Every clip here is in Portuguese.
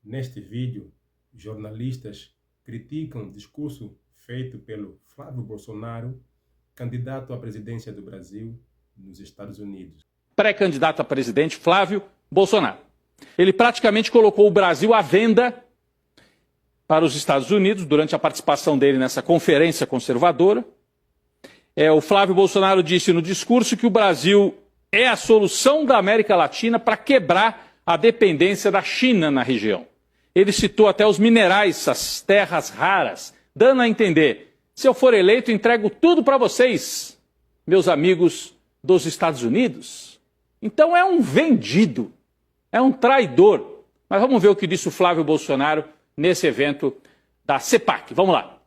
Neste vídeo, jornalistas criticam o discurso feito pelo Flávio Bolsonaro, candidato à presidência do Brasil nos Estados Unidos. Pré-candidato a presidente Flávio Bolsonaro. Ele praticamente colocou o Brasil à venda para os Estados Unidos durante a participação dele nessa conferência conservadora. O Flávio Bolsonaro disse no discurso que o Brasil é a solução da América Latina para quebrar a dependência da China na região. Ele citou até os minerais, as terras raras, dando a entender: se eu for eleito, entrego tudo para vocês, meus amigos dos Estados Unidos. Então é um vendido, é um traidor. Mas vamos ver o que disse o Flávio Bolsonaro nesse evento da CEPAC. Vamos lá.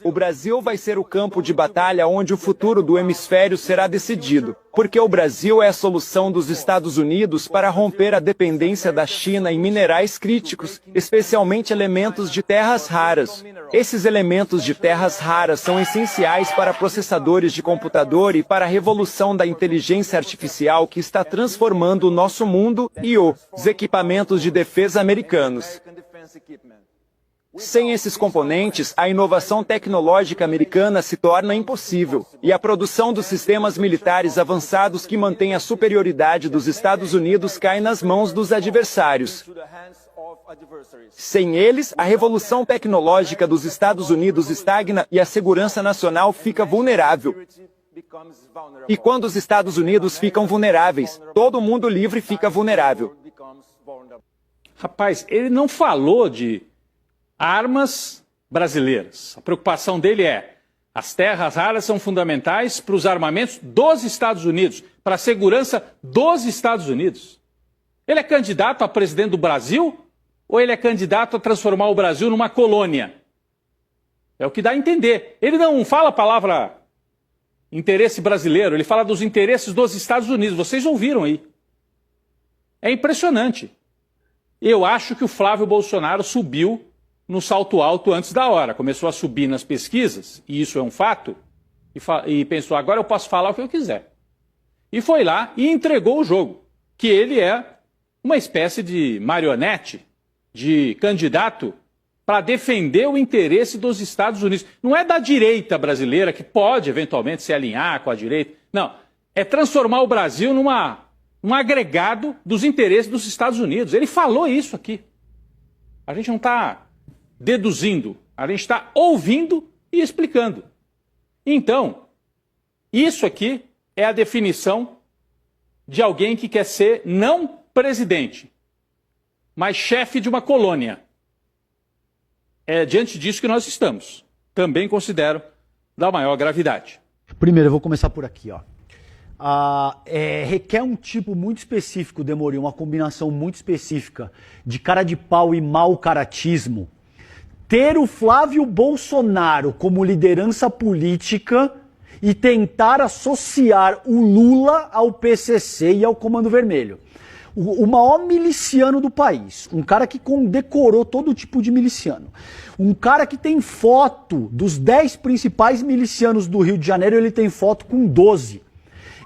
O Brasil vai ser o campo de batalha onde o futuro do hemisfério será decidido, porque o Brasil é a solução dos Estados Unidos para romper a dependência da China em minerais críticos, especialmente elementos de terras raras. Esses elementos de terras raras são essenciais para processadores de computador e para a revolução da inteligência artificial que está transformando o nosso mundo e os equipamentos de defesa americanos. Sem esses componentes, a inovação tecnológica americana se torna impossível, e a produção dos sistemas militares avançados que mantêm a superioridade dos Estados Unidos cai nas mãos dos adversários. Sem eles, a revolução tecnológica dos Estados Unidos estagna e a segurança nacional fica vulnerável. E quando os Estados Unidos ficam vulneráveis, todo mundo livre fica vulnerável. Rapaz, ele não falou de armas brasileiras. A preocupação dele é: as terras raras são fundamentais para os armamentos dos Estados Unidos, para a segurança dos Estados Unidos. Ele é candidato a presidente do Brasil ou ele é candidato a transformar o Brasil numa colônia? É o que dá a entender. Ele não fala a palavra interesse brasileiro, ele fala dos interesses dos Estados Unidos. Vocês ouviram aí. É impressionante. Eu acho que o Flávio Bolsonaro subiu no salto alto antes da hora. Começou a subir nas pesquisas, e isso é um fato, e pensou: agora eu posso falar o que eu quiser. E foi lá e entregou o jogo, que ele é uma espécie de marionete, de candidato para defender o interesse dos Estados Unidos. Não é da direita brasileira, que pode eventualmente se alinhar com a direita. Não, é transformar o Brasil num agregado dos interesses dos Estados Unidos. Ele falou isso aqui. A gente não está deduzindo, a gente está ouvindo e explicando. Então, isso aqui é a definição de alguém que quer ser não presidente, mas chefe de uma colônia. É diante disso que nós estamos. Também considero da maior gravidade. Primeiro, eu vou começar por aqui, ó. Requer um tipo muito específico, Demorim, uma combinação muito específica de cara de pau e mau caratismo. Ter o Flávio Bolsonaro como liderança política e tentar associar o Lula ao PCC e ao Comando Vermelho. O maior miliciano do país, um cara que condecorou todo tipo de miliciano, um cara que tem foto dos 10 principais milicianos do Rio de Janeiro, ele tem foto com 12.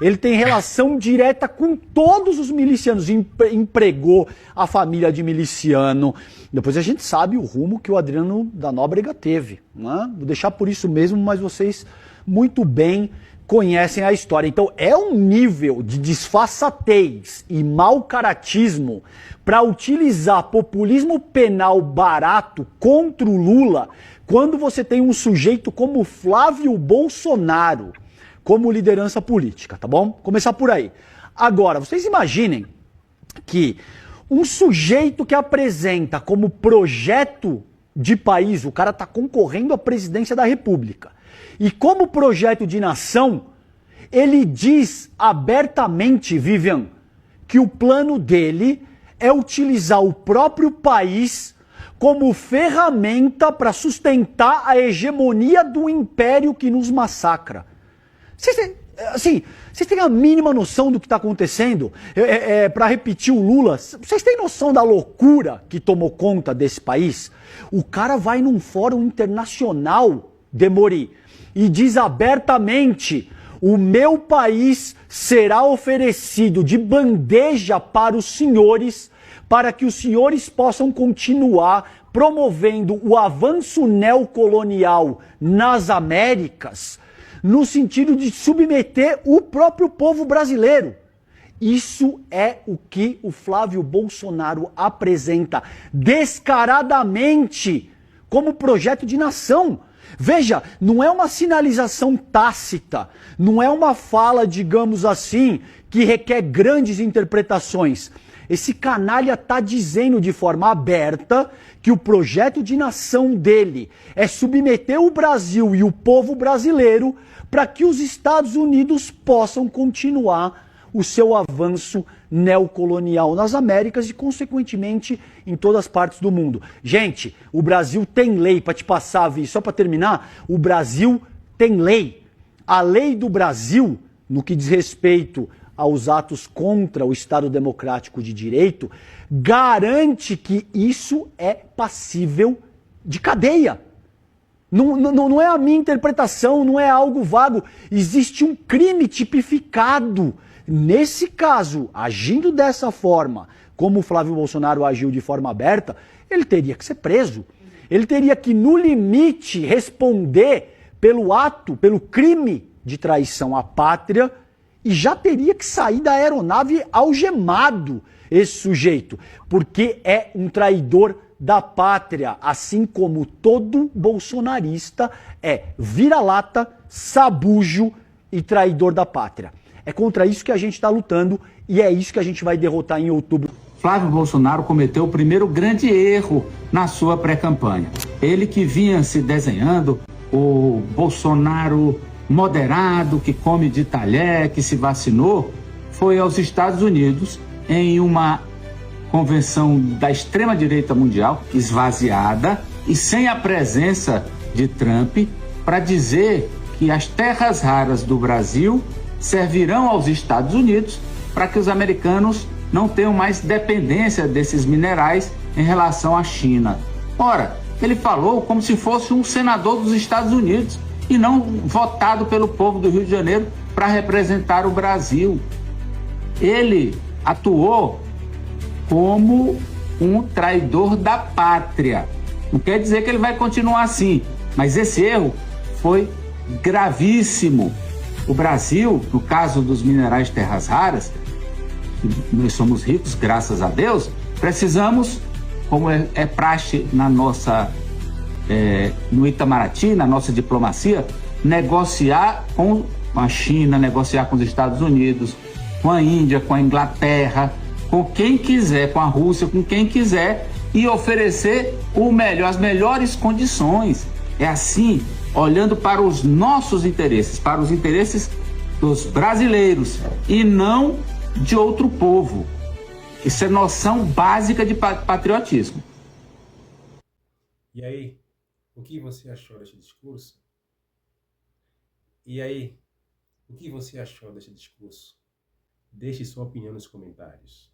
Ele tem relação direta com todos os milicianos, empregou a família de miliciano. Depois a gente sabe o rumo que o Adriano da Nóbrega teve, né? Vou deixar por isso mesmo, mas vocês muito bem conhecem a história. Então é um nível de disfarçatez e mau caratismo para utilizar populismo penal barato contra o Lula quando você tem um sujeito como Flávio Bolsonaro como liderança política, tá bom? Começar por aí. Agora, vocês imaginem que um sujeito que apresenta como projeto de país, o cara está concorrendo à presidência da República, e como projeto de nação, ele diz abertamente, Vivian, que o plano dele é utilizar o próprio país como ferramenta para sustentar a hegemonia do império que nos massacra. Vocês têm a mínima noção do que está acontecendo? Para repetir o Lula, vocês têm noção da loucura que tomou conta desse país? O cara vai num fórum internacional, Demorim, e diz abertamente: o meu país será oferecido de bandeja para os senhores para que os senhores possam continuar promovendo o avanço neocolonial nas Américas, no sentido de submeter o próprio povo brasileiro. Isso é o que o Flávio Bolsonaro apresenta descaradamente como projeto de nação. Veja, não é uma sinalização tácita, não é uma fala, digamos assim, que requer grandes interpretações. Esse canalha está dizendo de forma aberta que o projeto de nação dele é submeter o Brasil e o povo brasileiro para que os Estados Unidos possam continuar o seu avanço neocolonial nas Américas e, consequentemente, em todas as partes do mundo. Gente, o Brasil tem lei, para te passar, Vi, só para terminar, o Brasil tem lei. A lei do Brasil, no que diz respeito aos atos contra o Estado Democrático de Direito, garante que isso é passível de cadeia. Não é a minha interpretação, não é algo vago. Existe um crime tipificado. Nesse caso, agindo dessa forma, como o Flávio Bolsonaro agiu de forma aberta, ele teria que ser preso. Ele teria que, no limite, responder pelo ato, pelo crime de traição à pátria, e já teria que sair da aeronave algemado esse sujeito, porque é um traidor da pátria, assim como todo bolsonarista é vira-lata, sabujo e traidor da pátria. É contra isso que a gente está lutando e é isso que a gente vai derrotar em outubro. Flávio Bolsonaro cometeu o primeiro grande erro na sua pré-campanha. Ele que vinha se desenhando o Bolsonaro moderado, que come de talher, que se vacinou, foi aos Estados Unidos em uma convenção da extrema-direita mundial, esvaziada e sem a presença de Trump, para dizer que as terras raras do Brasil servirão aos Estados Unidos para que os americanos não tenham mais dependência desses minerais em relação à China. Ora, ele falou como se fosse um senador dos Estados Unidos e não votado pelo povo do Rio de Janeiro para representar o Brasil. Ele atuou como um traidor da pátria. Não quer dizer que ele vai continuar assim, mas esse erro foi gravíssimo. O Brasil, no caso dos minerais de terras raras, nós somos ricos, graças a Deus, precisamos, como é praxe na nossa, no Itamaraty, na nossa diplomacia, negociar com a China, negociar com os Estados Unidos, com a Índia, com a Inglaterra, com quem quiser, com a Rússia, com quem quiser, e oferecer as melhores condições. É assim, olhando para os nossos interesses, para os interesses dos brasileiros e não de outro povo. Isso é noção básica de patriotismo. E aí, o que você achou desse discurso? E aí, o que você achou desse discurso? Deixe sua opinião nos comentários.